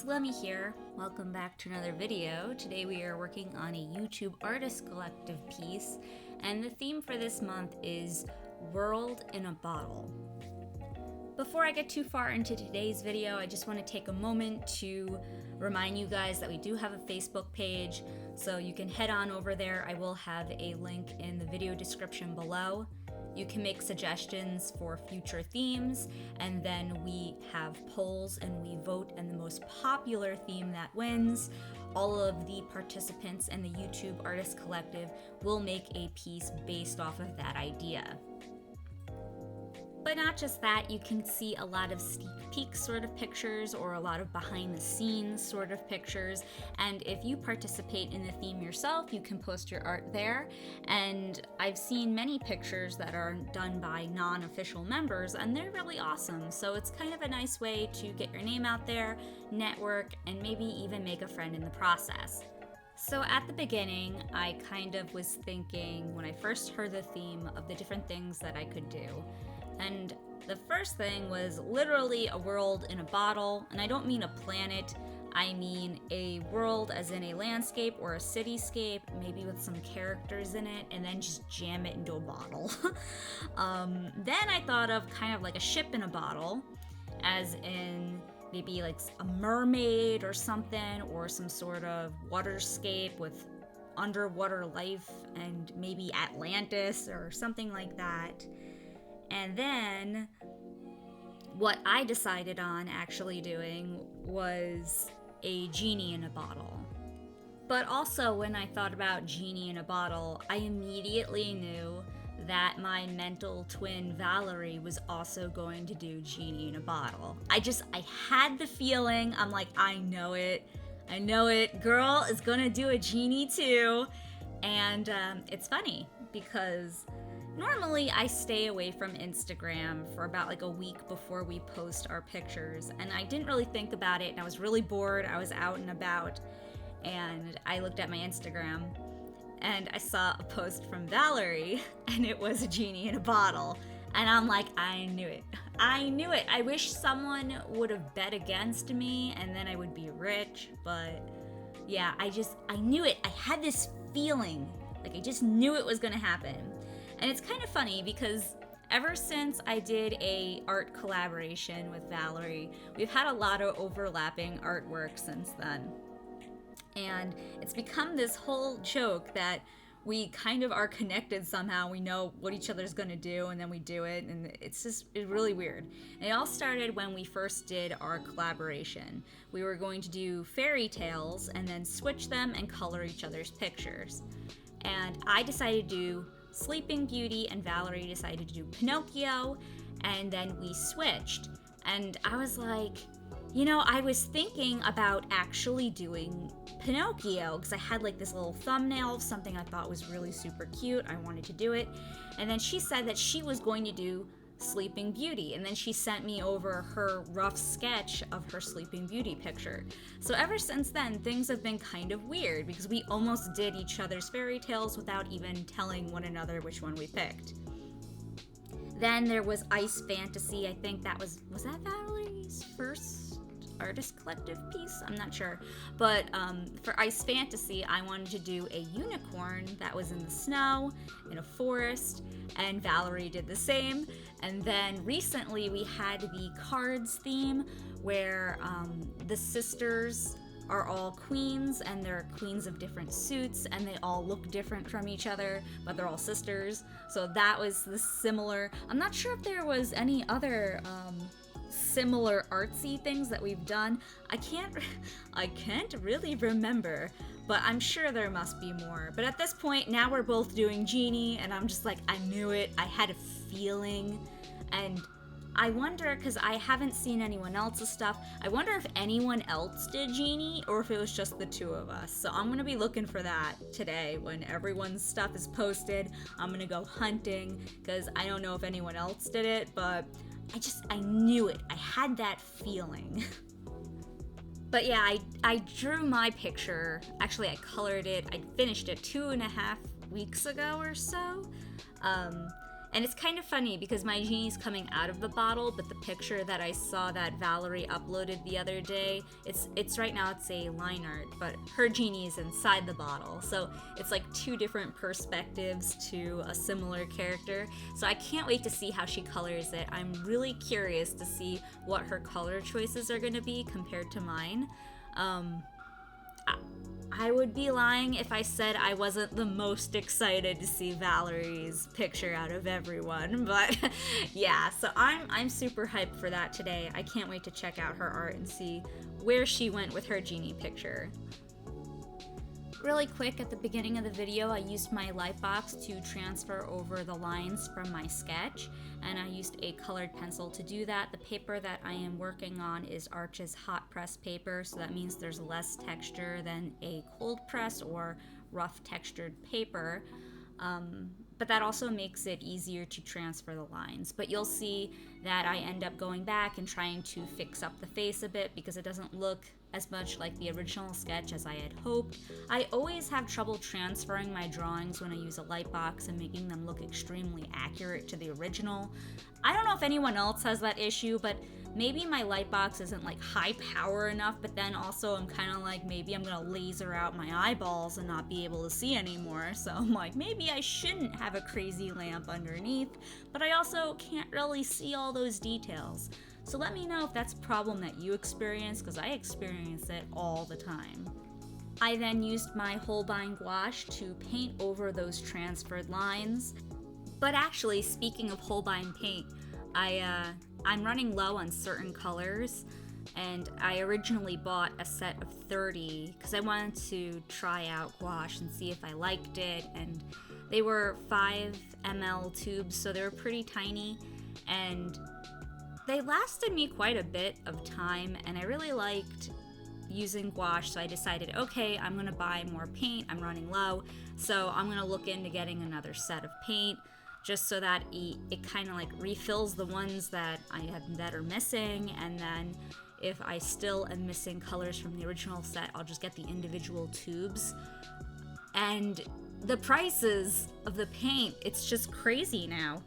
guys, Lemmy here. Welcome back to another video. Today we are working on a YouTube Artist Collective piece, and the theme for this month is World in a Bottle. Before I get too far into today's video, I just want to take a moment to remind you guys that we do have a Facebook page, so you can head on over there. I will have a link in the video description below. You can make suggestions for future themes, and then we have polls and we vote, and the most popular theme that wins. All of the participants in the YouTube Artist Collective will make a piece based off of that idea. But not just that, you can see a lot of sneak peek sort of pictures or a lot of behind the scenes sort of pictures. And if you participate in the theme yourself, you can post your art there. And I've seen many pictures that are done by non-official members, and they're really awesome. So it's kind of a nice way to get your name out there, network, and maybe even make a friend in the process. So at the beginning, I kind of was thinking, when I first heard the theme, of the different things that I could do. And the first thing was literally a world in a bottle, and I don't mean a planet, I mean a world as in a landscape or a cityscape, maybe with some characters in it, and then just jam it into a bottle. Then I thought of kind of like a ship in a bottle, as in maybe like a mermaid or something, or some sort of waterscape with underwater life, and maybe Atlantis or something like that. And then what I decided on actually doing was a genie in a bottle. But also, when I thought about genie in a bottle, I immediately knew that my mental twin Valerie was also going to do genie in a bottle. I had the feeling. I'm like, I know it, girl is gonna do a genie too. And it's funny because normally I stay away from Instagram for about like a week before we post our pictures, and I didn't really think about it, and I was really bored. I was out and about, and I looked at my Instagram, and I saw a post from Valerie, and it was a genie in a bottle, and I'm like, I knew it. I wish someone would have bet against me, and then I would be rich, but yeah, I knew it. I had this feeling, like I just knew it was gonna happen. And it's kind of funny because ever since I did a art collaboration with Valerie, we've had a lot of overlapping artwork since then. And it's become this whole joke that we kind of are connected somehow. We know what each other's gonna do, and then we do it, and it's really weird. And it all started when we first did our collaboration. We were going to do fairy tales and then switch them and color each other's pictures. And I decided to do Sleeping Beauty, and Valerie decided to do Pinocchio, and then we switched. And I was like, I was thinking about actually doing Pinocchio because I had like this little thumbnail of something I thought was really super cute. I wanted to do it. And then she said that she was going to do Sleeping Beauty, and then she sent me over her rough sketch of her Sleeping Beauty picture. So ever since then, things have been kind of weird because we almost did each other's fairy tales without even telling one another which one we picked. Then there was Ice Fantasy. I think that was that Valerie's first artist collective piece? I'm not sure. But for Ice Fantasy, I wanted to do a unicorn that was in the snow, in a forest, and Valerie did the same. And then recently we had the cards theme where the sisters are all queens, and they're queens of different suits, and they all look different from each other, but they're all sisters. So that was the similar. I'm not sure if there was any other similar artsy things that we've done. I can't really remember, but I'm sure there must be more. But at this point, now we're both doing Genie, and I'm just like, I knew it. I had a feeling, and I wonder, because I haven't seen anyone else's stuff, I wonder if anyone else did Genie, or if it was just the two of us. So I'm gonna be looking for that today when everyone's stuff is posted. I'm gonna go hunting, because I don't know if anyone else did it, but I knew it. I had that feeling. But yeah, I drew my picture. Actually, I colored it. I finished it 2.5 weeks ago or so. And it's kind of funny because my Genie's coming out of the bottle, but the picture that I saw that Valerie uploaded the other day, it's right now it's a line art, but her Genie is inside the bottle. So it's like two different perspectives to a similar character. So I can't wait to see how she colors it. I'm really curious to see what her color choices are going to be compared to mine. I would be lying if I said I wasn't the most excited to see Valerie's picture out of everyone, but yeah, so I'm super hyped for that today. I can't wait to check out her art and see where she went with her Genie picture. Really quick, at the beginning of the video, I used my Lightbox to transfer over the lines from my sketch, and I used a colored pencil to do that. The paper that I am working on is Arch's hot press paper, so that means there's less texture than a cold press or rough textured paper. But that also makes it easier to transfer the lines. But you'll see that I end up going back and trying to fix up the face a bit because it doesn't look as much like the original sketch as I had hoped. I always have trouble transferring my drawings when I use a Lightbox and making them look extremely accurate to the original. I don't know if anyone else has that issue, but maybe my Lightbox isn't like high power enough, but then also I'm kind of like, maybe I'm gonna laser out my eyeballs and not be able to see anymore. So I'm like, maybe I shouldn't have a crazy lamp underneath, but I also can't really see all those details. So let me know if that's a problem that you experience, because I experience it all the time. I then used my Holbein Gouache to paint over those transferred lines. But actually, speaking of Holbein paint, I'm running low on certain colors, and I originally bought a set of 30 because I wanted to try out gouache and see if I liked it, and they were 5 ml tubes, so they were pretty tiny, and they lasted me quite a bit of time, and I really liked using gouache, so I decided, okay, I'm gonna buy more paint, I'm running low, so I'm gonna look into getting another set of paint, just so that it kind of like refills the ones that that are missing, and then if I still am missing colors from the original set, I'll just get the individual tubes. And the prices of the paint, it's just crazy now.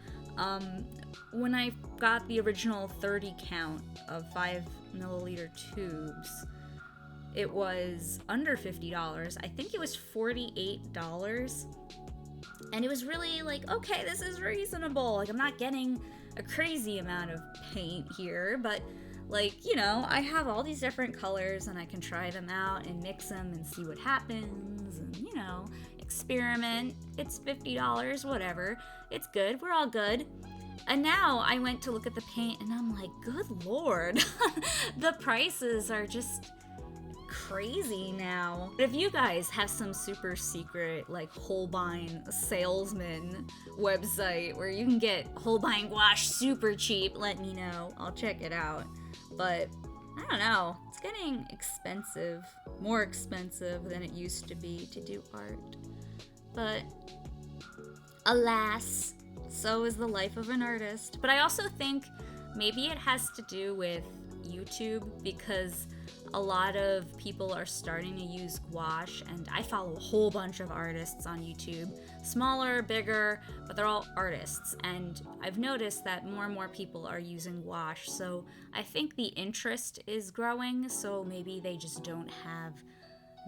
When I got the original 30 count of 5 milliliter tubes, it was under $50. I think it was $48. And it was really like, okay, this is reasonable. Like, I'm not getting a crazy amount of paint here, but like, you know, I have all these different colors and I can try them out and mix them and see what happens and, you know, experiment. It's $50, whatever. It's good. We're all good. And now I went to look at the paint and I'm like, good Lord, the prices are just crazy now. But if you guys have some super secret like Holbein salesman website where you can get Holbein gouache super cheap, let me know. I'll check it out. But I don't know, it's getting expensive, more expensive than it used to be to do art. But alas, so is the life of an artist. But I also think maybe it has to do with YouTube, because a lot of people are starting to use gouache, and I follow a whole bunch of artists on YouTube, smaller, bigger, but they're all artists, and I've noticed that more and more people are using gouache, so I think the interest is growing, so maybe they just don't have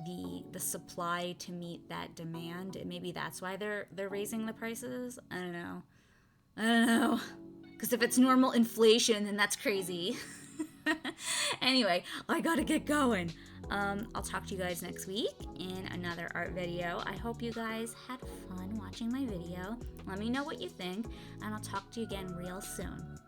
the supply to meet that demand, and maybe that's why they're raising the prices. I don't know, because if it's normal inflation, then that's crazy. Anyway, I gotta get going. I'll talk to you guys next week in another art video. I hope you guys had fun watching my video. Let me know what you think, and I'll talk to you again real soon.